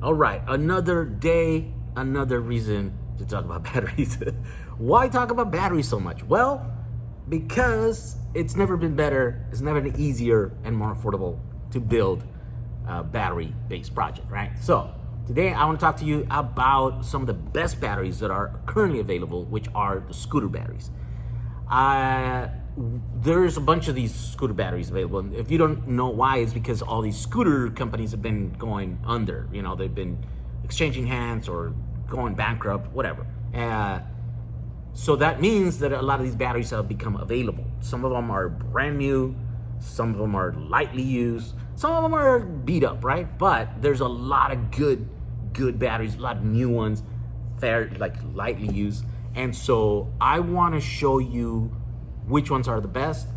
All right, another day, another reason to talk about batteries. Why talk about batteries so much? Well, because it's never been better, it's never been easier and more affordable to build a battery-based project, right? So today I want to talk to you about some of the best batteries that are currently available, which are the scooter batteries. There's a bunch of these scooter batteries available. And if you don't know why, it's because all these scooter companies have been going under. You know, they've been exchanging hands or going bankrupt, whatever. So that means that a lot of these batteries have become available. Some of them are brand new, some of them are lightly used, some of them are beat up, right? But there's a lot of good batteries, a lot of new ones, lightly used. And so I want to show you which ones are the best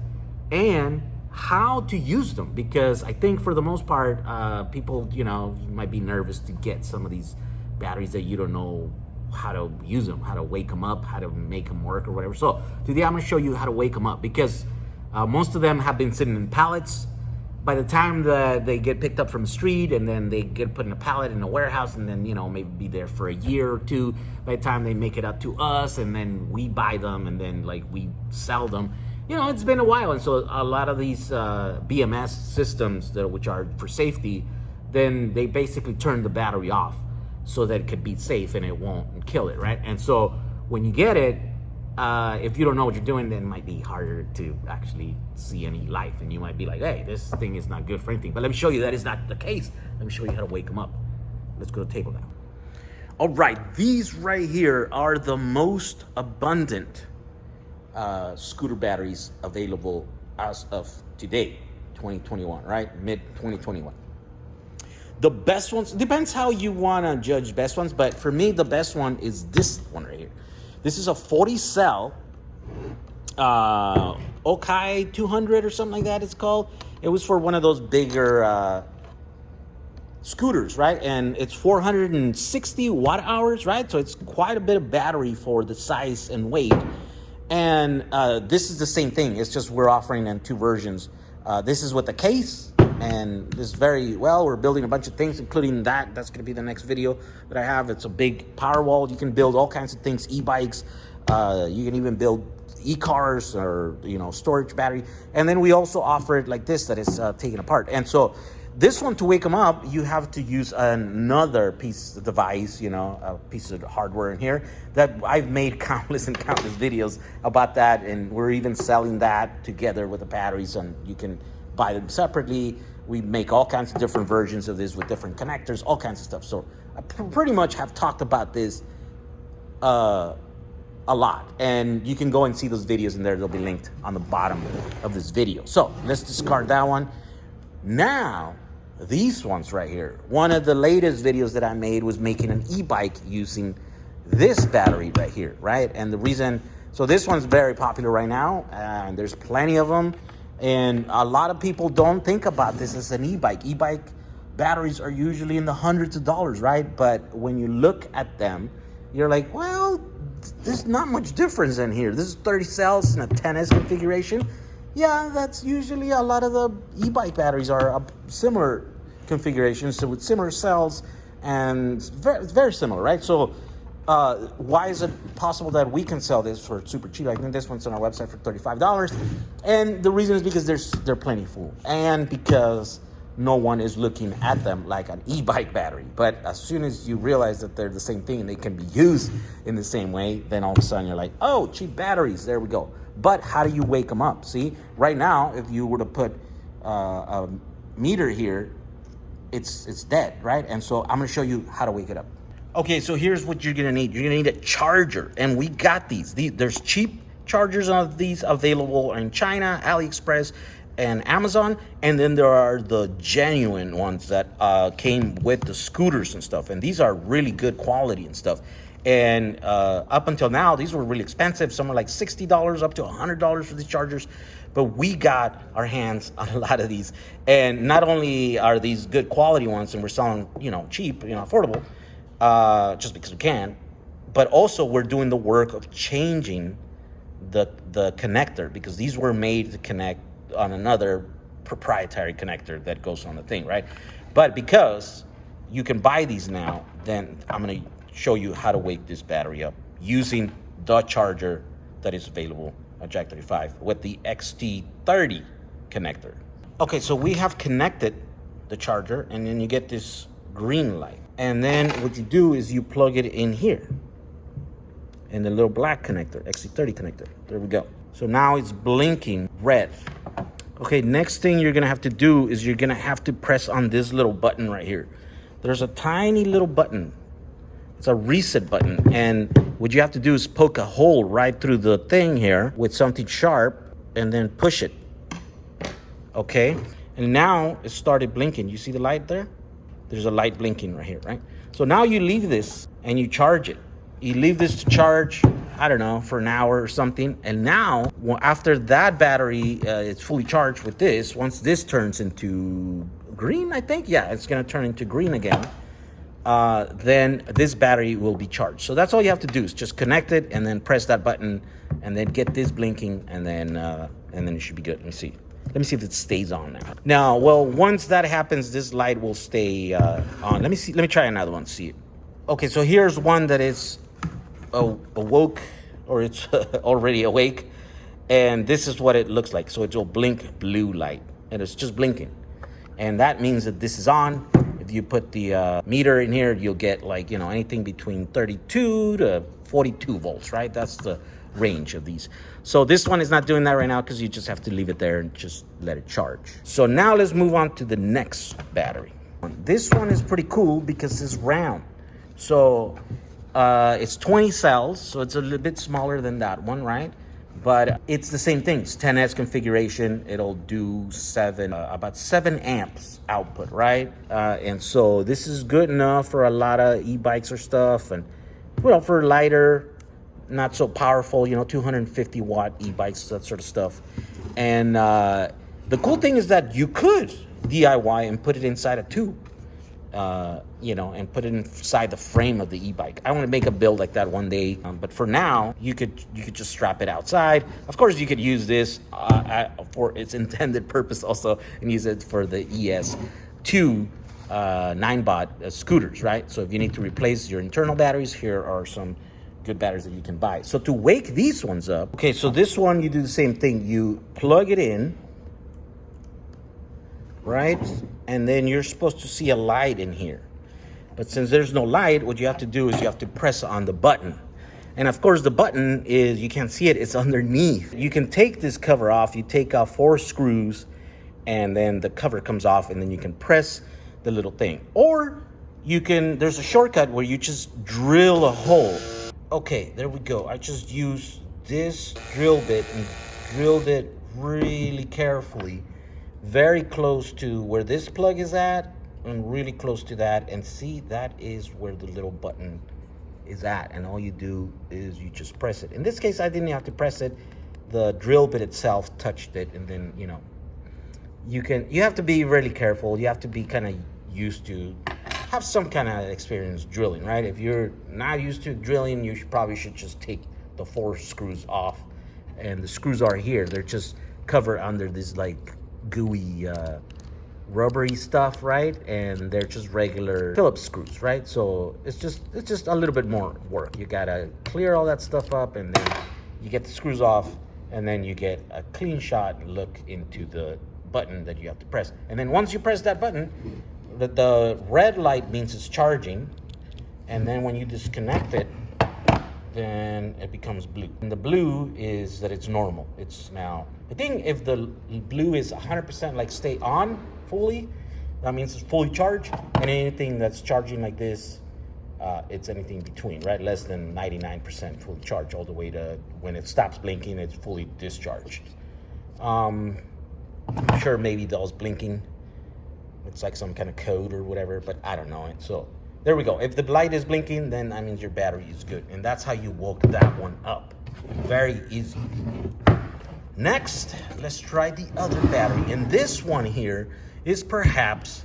and how to use them, because I think for the most part, people, you might be nervous to get some of these batteries that you don't know how to use them, how to wake them up, how to make them work or whatever. So today I'm going to show you how to wake them up, because most of them have been sitting in pallets. By the time they get picked up from the street and then they get put in a pallet in a warehouse and then, maybe be there for a year or two, by the time they make it up to us and then we buy them and then we sell them, it's been a while. And so a lot of these BMS systems which are for safety, then they basically turn the battery off so that it could be safe and it won't kill it, right? And so when you get it, if you don't know what you're doing, then it might be harder to actually see any life. And you might be like, hey, this thing is not good for anything. But let me show you that is not the case. Let me show you how to wake them up. Let's go to the table now. All right, these right here are the most abundant scooter batteries available as of today, 2021, right? Mid-2021. The best ones, depends how you want to judge best ones, but for me, the best one is this one right here. This is a 40-cell Okai 200 or something like that it's called. It was for one of those bigger scooters, right? And it's 460 watt hours, right? So it's quite a bit of battery for the size and weight. And this is the same thing. It's just we're offering in two versions. This is with the case. And this is we're building a bunch of things, including that. That's going to be the next video that I have. It's a big power wall. You can build all kinds of things, e-bikes. You can even build e-cars or, storage battery. And then we also offer it like this that is taken apart. And so this one, to wake them up, you have to use another piece of device, a piece of hardware in here that I've made countless and countless videos about that. And we're even selling that together with the batteries, and you can buy them separately. We make all kinds of different versions of this with different connectors, all kinds of stuff. So I pretty much have talked about this a lot, and you can go and see those videos in there. They'll be linked on the bottom of this video. So let's discard that one. Now, these ones right here. One of the latest videos that I made was making an e-bike using this battery right here, right? And the reason, so this one's very popular right now, and there's plenty of them. And a lot of people don't think about this as an e-bike. E-bike batteries are usually in the hundreds of dollars, right? But when you look at them, you're like, well, there's not much difference in here. This is 30 cells in a 10S configuration. Yeah, that's usually a lot of the e-bike batteries are a similar configurations, so with similar cells, and it's very similar, right? So why is it possible that we can sell this for super cheap? I think this one's on our website for $35. And the reason is because they're plentiful, and because no one is looking at them like an e-bike battery. But as soon as you realize that they're the same thing and they can be used in the same way, then all of a sudden you're like, oh, cheap batteries, there we go. But how do you wake them up? See, right now, if you were to put a meter here, it's dead, right? And so I'm gonna show you how to wake it up. Okay, so here's what you're gonna need. You're gonna need a charger, and we got these. There's cheap chargers of these available in China, AliExpress, and Amazon, and then there are the genuine ones that came with the scooters and stuff, and these are really good quality and stuff. And up until now, these were really expensive. Some are like $60 up to $100 for these chargers. But we got our hands on a lot of these. And not only are these good quality ones and we're selling, cheap, affordable, just because we can, but also we're doing the work of changing the connector, because these were made to connect on another proprietary connector that goes on the thing, right? But because you can buy these now, then I'm gonna show you how to wake this battery up using the charger that is available at Jack 35 with the XT30 connector. Okay, so we have connected the charger, and then you get this green light. And then what you do is you plug it in here, in the little black connector, XT30 connector. There we go. So now it's blinking red. Okay, next thing you're gonna have to do is you're gonna have to press on this little button right here. There's a tiny little button. It's a reset button. And what you have to do is poke a hole right through the thing here with something sharp and then push it. Okay, and now it started blinking. You see the light there? There's a light blinking right here, right? So now you leave this and you charge it. You leave this to charge, I don't know, for an hour or something. And now, after that battery is fully charged with this, once this turns into green, I think, yeah, it's gonna turn into green again. Then this battery will be charged. So that's all you have to do is just connect it and then press that button and then get this blinking, and then it should be good. Let me see. Let me see if it stays on now. Now, well, once that happens, this light will stay on. Let me see. Let me try another one. See it. Okay, so here's one that is awoke, or it's already awake, and this is what it looks like. So it will blink blue light, and it's just blinking, and that means that this is on. If you put the meter in here, you'll get, like, anything between 32 to 42 volts, right? That's the range of these. So this one is not doing that right now because you just have to leave it there and just let it charge. So now let's move on to the next battery. This one is pretty cool because it's round. So it's 20 cells, so it's a little bit smaller than that one, right? But it's the same thing. It's 10S configuration. It'll do about 7 amps output, right? And so this is good enough for a lot of e-bikes or stuff, and for lighter, not so powerful, 250 watt e-bikes, that sort of stuff. And the cool thing is that you could DIY and put it inside a tube, and put it inside the frame of the e-bike. I want to make a build like that one day, but for now, you could just strap it outside. Of course, you could use this for its intended purpose also, and use it for the ES2 9-baud scooters, right? So if you need to replace your internal batteries, here are some good batteries that you can buy. So to wake these ones up, okay, so this one, you do the same thing. You plug it in, right? And then you're supposed to see a light in here. But since there's no light, what you have to do is you have to press on the button. And of course, the button is, you can't see it, it's underneath. You can take this cover off. You take off 4 screws, and then the cover comes off, and then you can press the little thing. Or there's a shortcut where you just drill a hole. Okay, there we go. I just used this drill bit and drilled it really carefully, very close to where this plug is at, and really close to that. And see, that is where the little button is at. And all you do is you just press it. In this case, I didn't have to press it. The drill bit itself touched it, and then, you have to be really careful. You have to be kind of used to have some kind of experience drilling, right? If you're not used to drilling, you probably should just take the 4 screws off. And the screws are here. They're just covered under this like gooey rubbery stuff, right? And they're just regular Phillips screws, right? So it's just a little bit more work. You gotta clear all that stuff up, and then you get the screws off, and then you get a clean shot and look into the button that you have to press. And then once you press that button, the red light means it's charging, and then when you disconnect it, then it becomes blue. And the blue is that it's normal. It's now, I think if the blue is 100% like stay on fully, that means it's fully charged. And anything that's charging like this, it's anything between, right? Less than 99% fully charged, all the way to when it stops blinking, it's fully discharged. I'm sure maybe those blinking, it's like some kind of code or whatever, but I don't know it. So there we go. If the light is blinking, then that means your battery is good. And that's how you woke that one up. Very easy. Next, let's try the other battery. And this one here is perhaps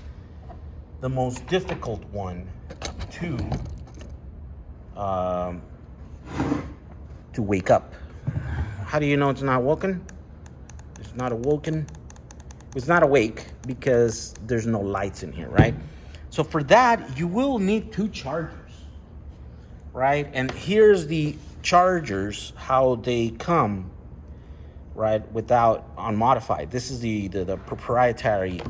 the most difficult one to wake up. How do you know it's not woken? It's not awoken. It's not awake because there's no lights in here, right? So for that, you will need 2 chargers, right? And here's the chargers, how they come, right, without unmodified. This is the proprietary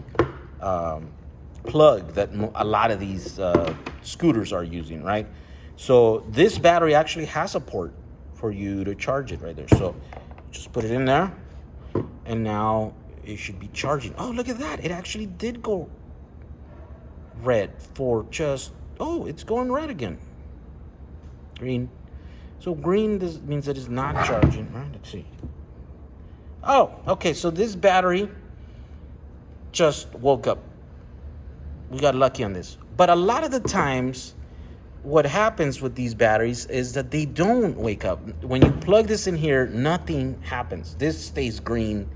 plug that a lot of these scooters are using, right? So this battery actually has a port for you to charge it right there. So just put it in there, and now it should be charging. Oh, look at that. It actually did go red for just, oh, it's going red again. Green. So green means that it's not charging, right? Let's see. Oh, okay, so this battery just woke up. We got lucky on this. But a lot of the times, what happens with these batteries is that they don't wake up. When you plug this in here, nothing happens. This stays green,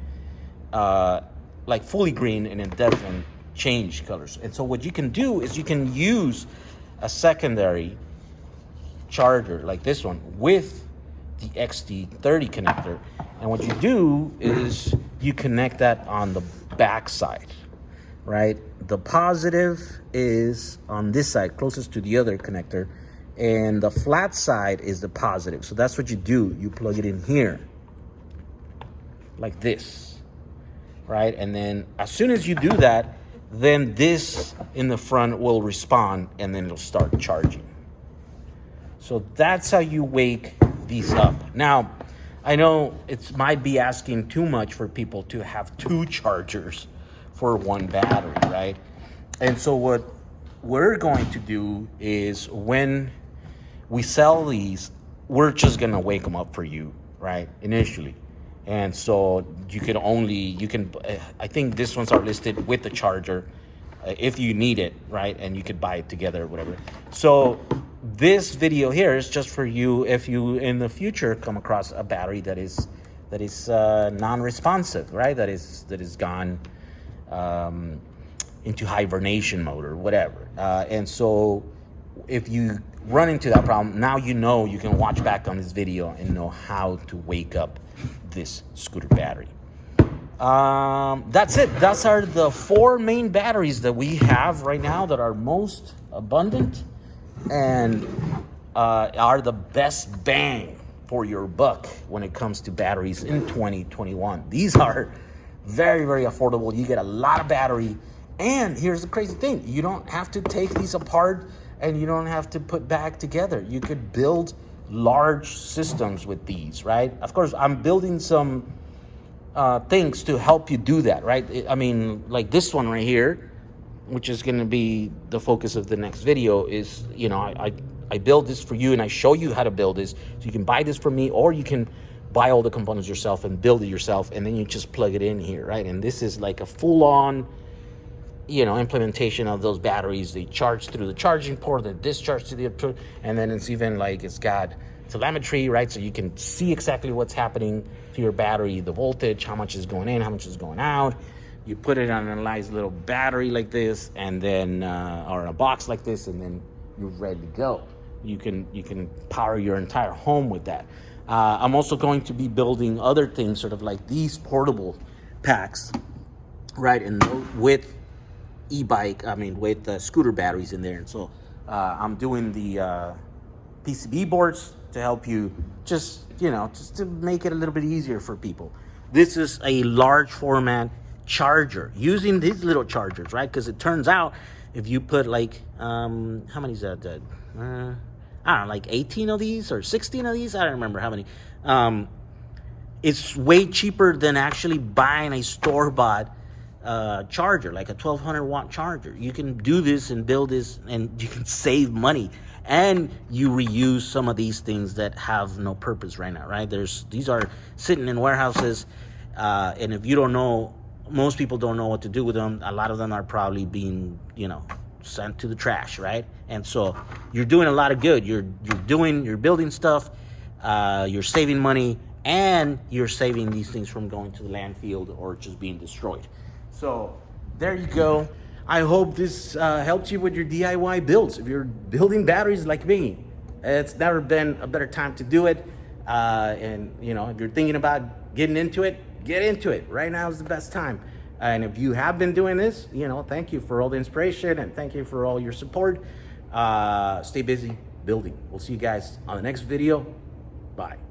like fully green, and it doesn't change colors. And so what you can do is you can use a secondary charger like this one with the XT30 connector. And what you do is you connect that on the back side, right? The positive is on this side, closest to the other connector, and the flat side is the positive. So that's what you do. You plug it in here, like this, right? And then as soon as you do that, then this in the front will respond, and then it'll start charging. So that's how you wake these up. Now, I know it might be asking too much for people to have 2 chargers for one battery, right? And so what we're going to do is when we sell these, we're just gonna wake them up for you, right, initially. And so I think this ones are listed with the charger if you need it, right? And you could buy it together or whatever. So this video here is just for you if you in the future come across a battery that is non-responsive, right? That is gone into hibernation mode or whatever. And so if you run into that problem, now you know you can watch back on this video and know how to wake up this scooter battery. That's it. Those are the 4 main batteries that we have right now that are most abundant and are the best bang for your buck when it comes to batteries in 2021. These are very, very affordable. You get a lot of battery. And here's the crazy thing. You don't have to take these apart and you don't have to put back together. You could build large systems with these, right? Of course, I'm building some things to help you do that, right? I mean, like this one right here, which is going to be the focus of the next video, is, you know, I build this for you and I show you how to build this. So you can buy this from me, or you can buy all the components yourself and build it yourself, and then you just plug it in here, right? And this is like a full-on, you know, implementation of those batteries. They charge through the charging port, they discharge to the, and then it's even like it's got telemetry, right? So you can see exactly what's happening to your battery, the voltage, how much is going in, how much is going out. You put it on a nice little battery like this, and then or in a box like this, and then you're ready to go. You can power your entire home with that. I'm also going to be building other things, sort of like these portable packs, right? And with with scooter batteries in there. And so I'm doing the PCB boards to help you just to make it a little bit easier for people. This is a large format charger using these little chargers, right? Because it turns out if you put like, how many is that? I don't know, like 18 of these or 16 of these. I don't remember how many. It's way cheaper than actually buying a store-bought charger, like a 1200 watt charger. You can do this and build this, and you can save money, and you reuse some of these things that have no purpose right now, right? These are sitting in warehouses, and if you don't know, most people don't know what to do with them. A lot of them are probably being, sent to the trash, right? And so you're doing a lot of good. You're building stuff, you're saving money, and you're saving these things from going to the landfill or just being destroyed. So there you go. I hope this helps you with your DIY builds. If you're building batteries like me, it's never been a better time to do it. And if you're thinking about getting into it, get into it. Right now is the best time. And if you have been doing this, you know, thank you for all the inspiration and thank you for all your support. Stay busy building. We'll see you guys on the next video. Bye.